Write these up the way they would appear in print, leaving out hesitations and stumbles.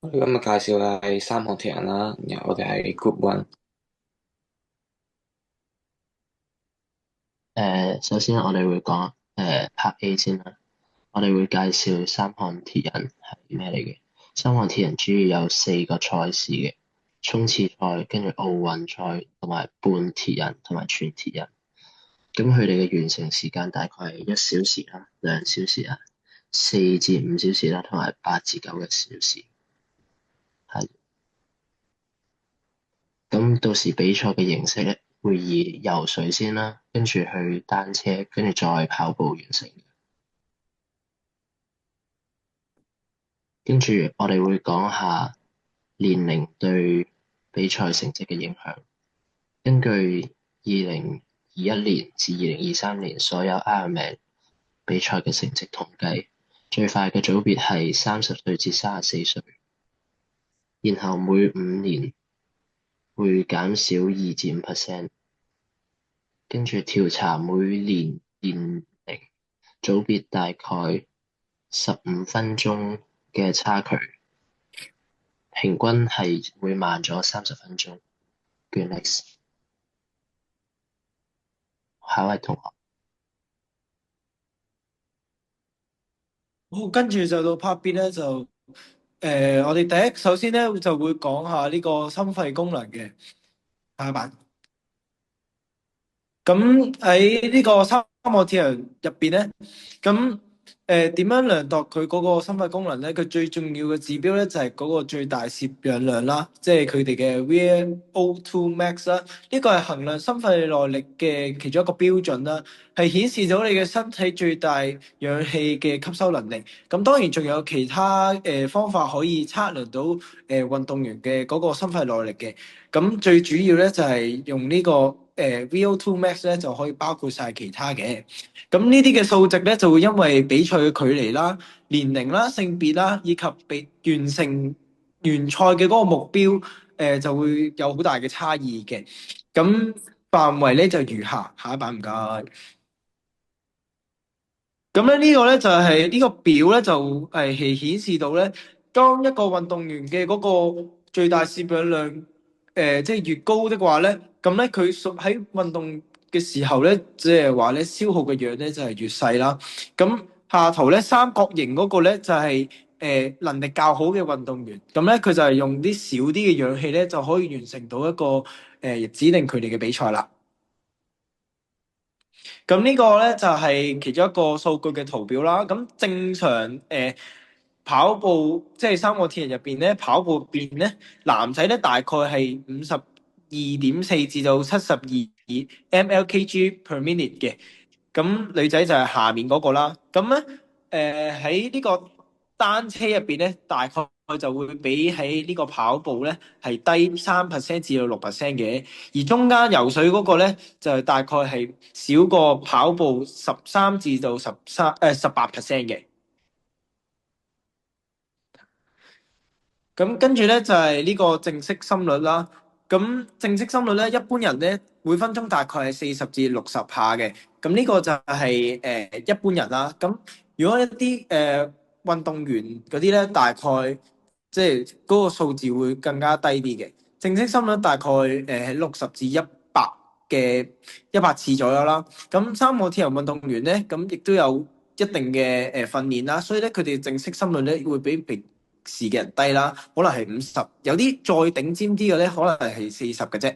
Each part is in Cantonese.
我哋今日介紹嘅係三項鐵人啦，然後我哋係 Group One。首先我哋會講Part A 先啦。我哋會介紹三項鐵人係咩嚟嘅。三項鐵人主要有4個賽事嘅，衝刺賽、跟住奧運賽同埋半鐵人同埋全鐵人。咁佢哋嘅完成時間大概係1小時啦、2小時啦、4至5小時啦，同埋8至9個小時。係。咁到時比賽嘅形式咧，會以游水先啦，跟住去單車，跟住再跑步完成。跟住我哋會講下年齡對比賽成績嘅影響。根據2021年至2023年所有 Ironman 比賽嘅成績統計，最快嘅組別係30歲至34歲，然後每5年會減少2至5%。跟住調查每年年齡組別大概15分鐘嘅差距，平均係會慢咗30分鐘。Next，下一位同學。好，跟住就到 Part B 咧，我哋首先咧就會講下呢個心肺功能嘅下一版。咁喺呢個三個鐵人入邊咧，咁點樣量度佢嗰個心肺功能咧？佢最重要嘅指標咧就係嗰個最大攝氧量啦，即係佢哋嘅 VO2 max 啦。呢個係衡量心肺耐力嘅其中一個標準啦，係顯示到你嘅身體最大氧氣嘅吸收能力。咁當然仲有其他方法可以測量到運動員嘅嗰個心肺耐力嘅。咁最主要咧就係用呢個VO2 max 咧就可以包括晒其他嘅。咁呢啲嘅數值咧就會因為比賽嘅距離啦、年齡啦、性別啦，以及完成完賽嘅嗰個目標，就會有好大嘅差異嘅。咁範圍咧就如下，下一版唔該。咁咧呢個咧就係呢個表咧就係顯示到咧，當一個運動員嘅嗰個最大攝氧量即係越高的話咧，咁咧佢屬喺運動嘅時候咧，即係話咧消耗嘅氧咧就係越細啦。咁下圖咧三角形嗰個咧就係能力較好嘅運動員，咁咧佢就係用啲少啲嘅氧氣咧就可以完成到一個指定佢哋嘅比賽啦。咁呢個咧就係其中一個數據嘅圖表啦。咁正常跑步即係三個鐵人入邊咧，跑步入邊咧，男仔咧大概係52.4至到72 mLkg per minute 嘅。咁女仔就係下面嗰個啦。咁咧喺呢個單車入邊咧，大概就會比喺呢個跑步咧係低3%至到6%嘅。而中間游水嗰個咧就係大概係少過跑步13至到18%嘅。咁跟住咧就係呢個正式心率啦。咁正式心率咧，一般人咧每分鐘大概係40至60下嘅。咁呢個就係一般人啦。咁如果一啲運動員嗰啲咧，大概即係嗰個數字會更加低啲嘅。正式心率大概60至100次左右啦。咁三個鐵人運動員咧，咁亦都有一定嘅訓練啦，所以咧佢哋正式心率咧會比平時嘅人低啦，可能係50，有啲再頂尖啲嘅咧，可能係40嘅啫。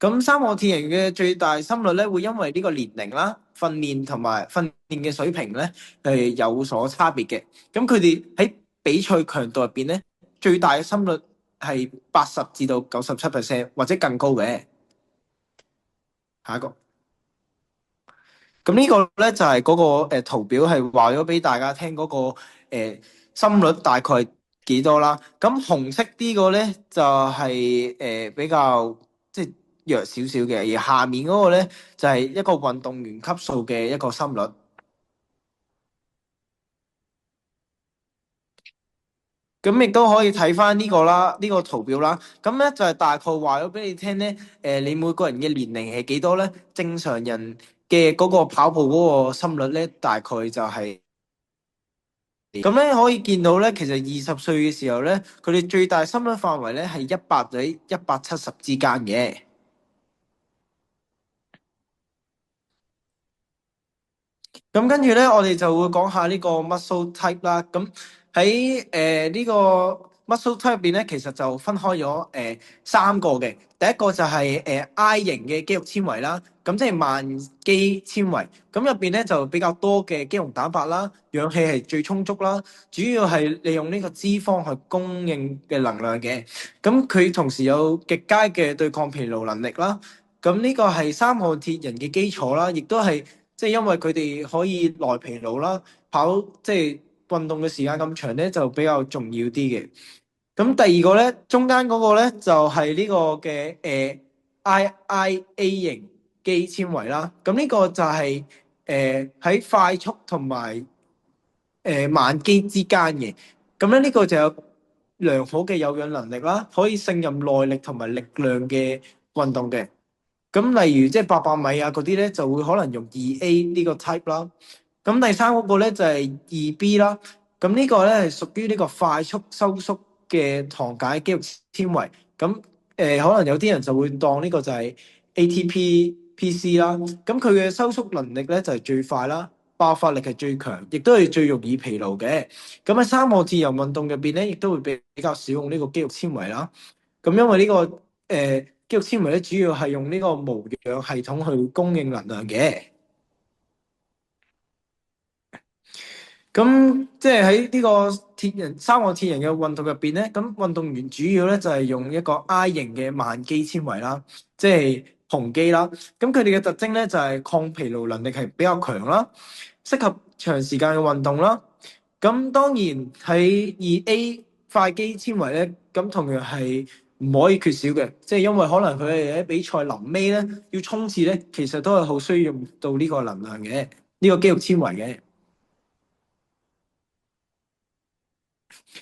咁三項鐵人嘅最大心率咧，會因為呢個年齡啦、訓練嘅水平咧係有所差別嘅。咁佢哋喺比賽強度入邊咧，最大嘅心率係80至到97%或者更高嘅。下一個，咁呢個咧就係嗰個圖表係話咗俾大家聽嗰個心率大概幾多啦。咁紅色呢個咧就係比較即係弱少少嘅，而下面嗰個咧就係一個運動員級數嘅一個心率。咁亦都可以睇翻呢個啦，呢個圖表啦。咁咧就係大概話咗俾你聽咧，你每個人嘅年齡係幾多咧？正常人嘅嗰個跑步嗰個心率咧，大概就係咁咧可以見到咧，其實20歲嘅時候咧，佢哋最大心率範圍咧係100到170之間嘅。咁跟住咧，我哋就會講下呢個 muscle type 啦。咁喺呢個 muscle type 入邊咧，其實就分開咗三個嘅。第一個就係I 型嘅肌肉纖維啦，咁即係慢肌纖維。咁入邊咧就比較多嘅肌肉蛋白啦，氧氣係最充足啦，主要係利用呢個脂肪去供應嘅能量嘅。咁佢同時有極佳嘅對抗疲勞能力啦。咁呢個係三項鐵人嘅基礎啦，亦都係。即係因為佢哋可以耐疲勞啦，即係運動嘅時間咁長咧，就比較重要啲嘅。咁第二個咧，中間嗰個咧就係呢個嘅IA 型肌纖維啦。咁呢個就係喺快速同埋慢肌之間嘅。咁咧呢個就有良好嘅有氧能力啦，可以勝任耐力同埋力量嘅運動嘅。咁例如即係800米啊嗰啲咧，就會可能用2A 呢個 type 啦。咁第三嗰個咧就係2B 啦。咁呢個咧係屬於呢個快速收縮嘅糖解肌肉纖維。咁可能有啲人就會當呢個就係 ATP-PC 啦。咁佢嘅收縮能力咧就係最快啦，爆發力係最強，亦都係最容易疲勞嘅。咁喺三項自由運動入邊咧，亦都會比較少用呢個肌肉纖維啦。咁因為呢個肌肉纖維咧，主要係用呢個無氧系統去供應能量嘅。咁即係喺呢個三項鐵人嘅運動入邊咧，咁運動員主要咧就係用一個 I 型嘅慢肌纖維啦，即係雄肌啦。咁佢哋嘅特徵咧就係抗疲勞能力係比較強啦，適合長時間嘅運動啦。咁當然喺2A 快肌纖維咧，咁同樣係唔可以缺少嘅，即係因為可能佢哋喺比賽臨尾咧要衝刺咧，其實都係好需要用到呢個能量嘅，呢個肌肉纖維嘅。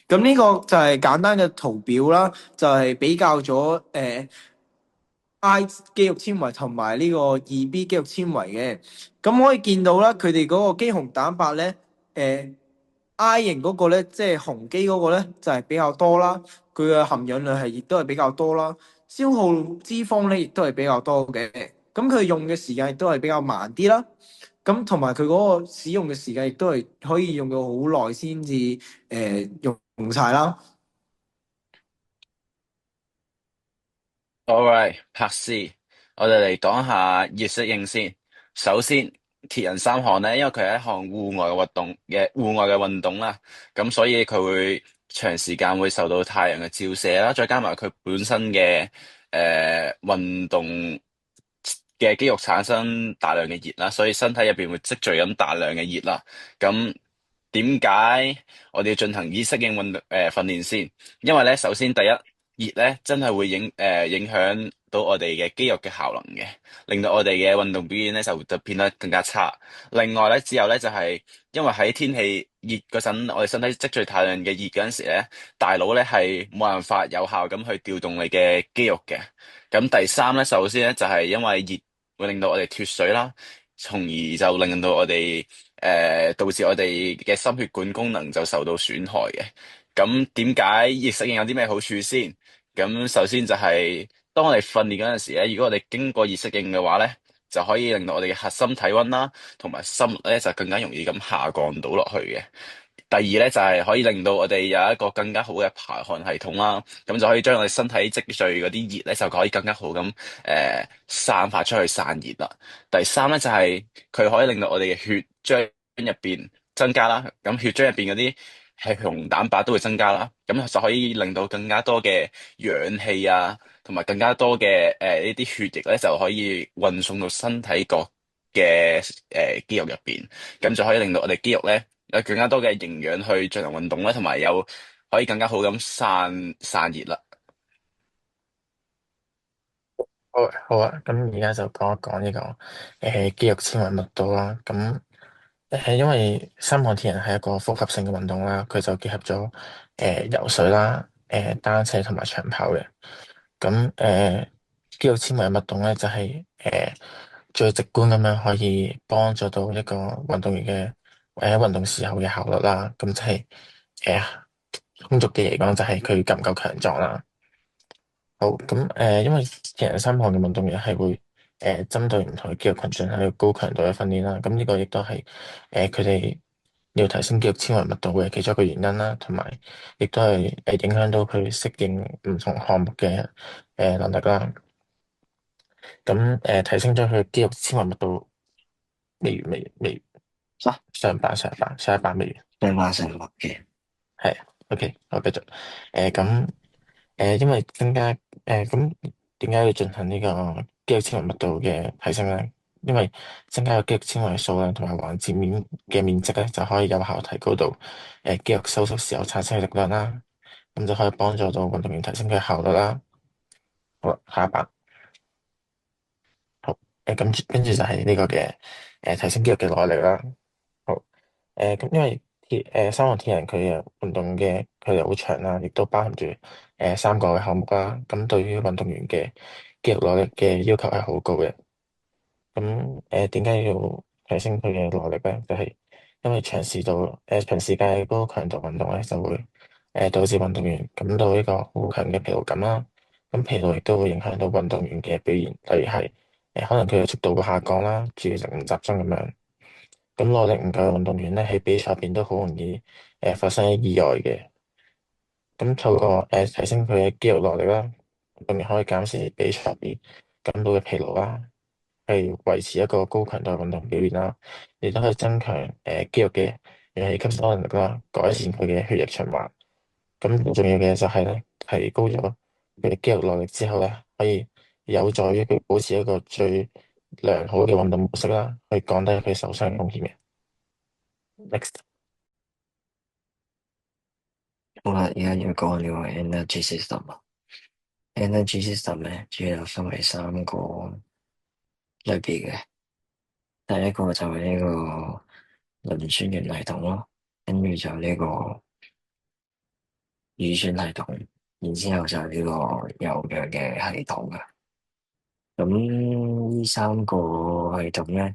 咁呢個就係簡單嘅圖表啦，就係比較咗I 肌肉纖維同埋呢個2B 肌肉纖維嘅。咁可以見到啦，佢哋嗰個肌紅蛋白咧，I 型嗰個咧，即係雄肌嗰個咧，就係比較多啦。佢嘅含氧量亦都係比較多啦，消耗脂肪咧亦都係比較多嘅。咁佢用嘅時間亦都係比較慢啲啦。咁同埋佢嗰個使用嘅時間亦都係可以用到好耐先至用晒啦。Alright，拍攝，我哋嚟講下熱適應先。首先，鐵人三項咧，因為佢係一項戶外嘅運動啦，咁所以佢會長時間會受到太陽嘅照射啦，再加埋佢本身嘅運動嘅肌肉產生大量嘅熱啦，所以身體入邊會積聚緊大量嘅熱啦。咁點解我哋要進行熱適應訓練先？因為咧，首先第一，熱咧真係會影響到我哋嘅肌肉嘅效能嘅，令到我哋嘅運動表現咧就變得更加差。另外咧，之後咧就係因為喺天氣熱嗰陣，我哋身體積聚大量嘅熱嗰陣時咧，大腦咧係冇辦法有效咁去調動你嘅肌肉嘅。咁第三咧，首先咧就係因為熱會令到我哋脫水啦，從而就令到我哋導致我哋嘅心血管功能就受到損害嘅。咁點解熱適應有啲咩好處先？咁首先就係當我哋訓練嗰陣時咧，如果我哋經過熱適應嘅話咧，就可以令到我哋嘅核心體溫啦，同埋心率咧就更加容易咁下降到落去嘅。第二咧就係可以令到我哋有一個更加好嘅排汗系統啦，咁就可以將我哋身體積聚嗰啲熱咧就可以更加好咁散發出去散熱啦。第三咧就係佢可以令到我哋嘅血漿入邊增加啦，咁血漿入邊嗰啲係紅蛋白都會增加啦，咁就可以令到更加多嘅氧氣啊，同埋更加多嘅呢啲血液咧就可以運送到身體各嘅肌肉入邊，咁就可以令到我哋肌肉咧有更加多嘅營養去進行運動啦，同埋有可以更加好咁散熱啦。好啊，好啊，咁而家就講一講呢個肌肉纖維密度啦。咁因為三項鐵人係一個複合性嘅運動啦，佢就結合咗游水啦、單車同埋長跑嘅。咁肌肉纖維密度咧就係最直觀咁樣可以幫助到一個運動員嘅運動時候嘅效率啦。咁即係通俗嘅嚟講，就係佢夠唔夠強壯啦。好，咁因為鐵人三項嘅運動員係會針對唔同嘅肌肉群進行一個高強度嘅訓練啦。咁呢個亦都係佢哋要提升肌肉纖維密度嘅其中一個原因啦，同埋亦都係影響到佢適應唔同項目嘅能力啦。咁提升咗佢肌肉纖維密度，未上一版未完。對話成默嘅。係，OK，我繼續。咁因為增加咁點解要進行呢個肌肉纖維密度嘅提升咧？因為增加個肌肉纖維數量同埋環接面嘅面積咧，就可以有效提高到肌肉收縮時候產生嘅力量啦。咁就可以幫助到運動員提升佢嘅效率啦。好啦，下一版。好，咁跟住就係呢個嘅提升肌肉嘅耐力啦。好，咁因為三項鐵人佢嘅運動嘅距離好長啦，亦都包含住三個嘅項目啦。咁對於運動員嘅肌肉耐力嘅要求係好高嘅。咁點解要提升佢嘅耐力咧？就係因為長時間嘅高強度運動咧，就會導致運動員感到呢個好強嘅疲勞感啦。咁疲勞亦都會影響到運動員嘅表現，例如係可能佢嘅速度會下降啦，注意力唔集中咁樣。咁耐力唔夠嘅運動員咧，喺比賽入邊都好容易發生意外嘅。咁透過提升佢嘅肌肉耐力啦，運動員可以減少比賽入邊感到嘅疲勞啦，係維持一個高強度嘅運動表現啦，亦都可以增強肌肉嘅氧氣吸收能力啦，改善佢嘅血液循環。咁最重要嘅就係咧，提高咗佢嘅肌肉耐力之後咧，可以有助於佢保持一個最良好嘅運動模式啦，去降低佢受傷風險嘅。Next，好啦，而家要講呢個 energy system 啊。energy system 咧，主要分為三個類別嘅。第一個就係呢個磷酸原系統咯，跟住就呢個乳酸系統，然之後就係呢個有氧嘅系統嘅。咁呢三個系統咧，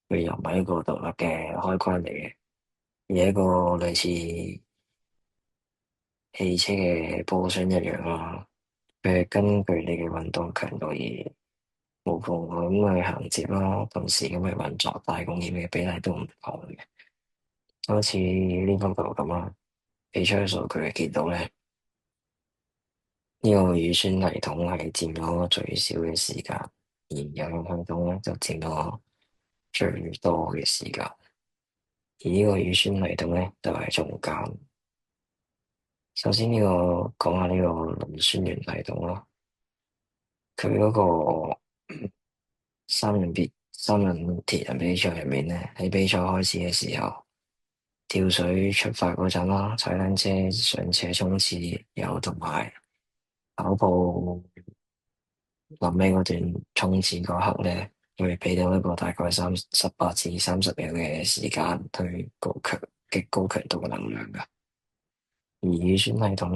佢又唔係一個獨立嘅開關嚟嘅，而係一個類似汽車嘅波箱一樣啦。佢係根據你嘅運動強度而無縫咁去銜接啦，同時咁去運作，但係貢獻嘅比例都唔同嘅。好似呢幅圖咁啦，俾出嘅數據見到咧，呢個乳酸系統係佔咗最少嘅時間，而有氧系統咧就佔咗最多嘅時間。而呢個乳酸系統咧就係中間。首先呢個講下呢個磷酸原系統咯，佢嗰個三人鐵人比賽入面咧，喺比賽開始嘅時候，跳水出發嗰陣啦，踩單車上斜衝刺有同埋跑步臨尾嗰段衝刺嗰刻咧，會俾到一個大概18至30秒嘅時間去極高強度嘅能量㗎。而乳酸系統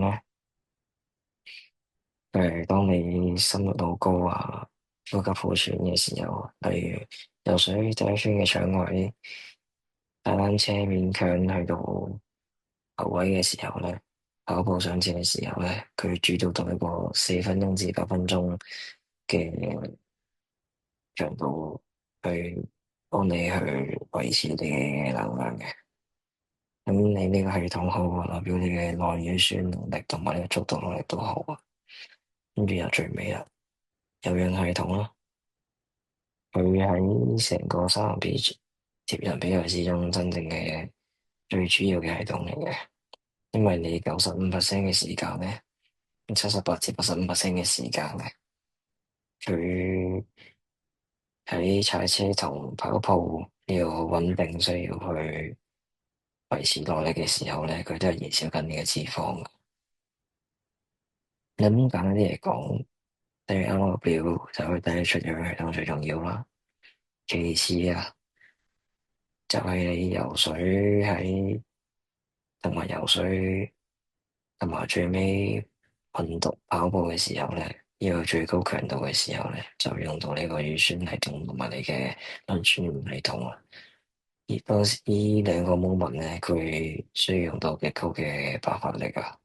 咧，當你心率好高啊，呼吸好喘嘅時候，例如游水第一圈嘅搶位，踩單車勉強去到後位嘅時候咧，跑步上前嘅時候咧，佢主導到一個4分鐘至8分鐘嘅長度去幫你去維持你嘅能量嘅。咁你呢個系統好啊，代表你嘅內乳酸能力同埋呢個速度能力都好啊。跟住又最尾啦，有氧系統咯，佢喺成個三項鐵人比賽之中真正嘅最主要嘅系統嚟嘅。因為你95%嘅時間咧，78至85%嘅時間咧，佢喺踩車同跑步呢個穩定需要去維持耐力嘅時候咧，佢都係燃燒緊你嘅脂肪嘅。咁簡單啲嚟講，第一個表就係第一出氧系統最重要啦。其次啊，就係你游水同埋最尾運動跑步嘅時候咧，要有最高強度嘅時候咧，就用到呢個乳酸系統同埋你嘅磷酸系統啊。而當時呢兩個 moment 咧，佢需要用到嘅高嘅爆發力啊。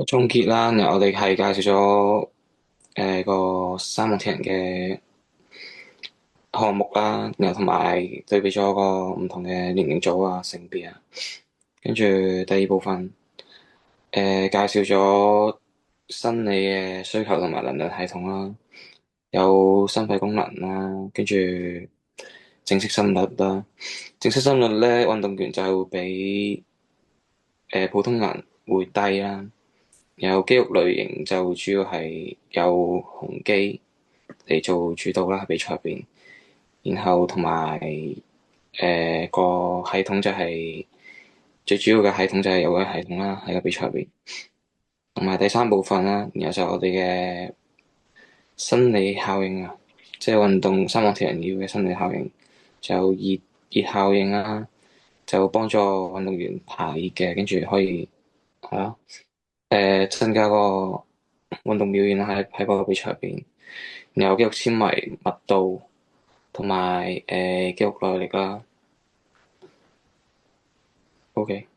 總結啦，然後我哋係介紹咗個三項鐵人嘅項目啦，然後同埋對比咗個唔同嘅年齡組啊、性別啊，跟住第二部分介紹咗生理嘅需求同埋能量系統啦，有心肺功能啦，跟住正式心率啦。正式心率咧，運動員就係會比普通人會低啦。有肌肉類型就主要係有胸肌嚟做主導啦，喺比賽入邊。然後同埋個系統就係、最主要嘅系統就係有個系統啦，喺個比賽入邊。同埋第三部分啦，然後就我哋嘅生理效應啊，即係運動三項鐵人要嘅生理效應，就熱效應啦，就幫助運動員排熱嘅，跟住可以係咯。增加個運動表現啦，喺個比賽入邊，然後肌肉纖維密度同埋肌肉耐力啦。OK。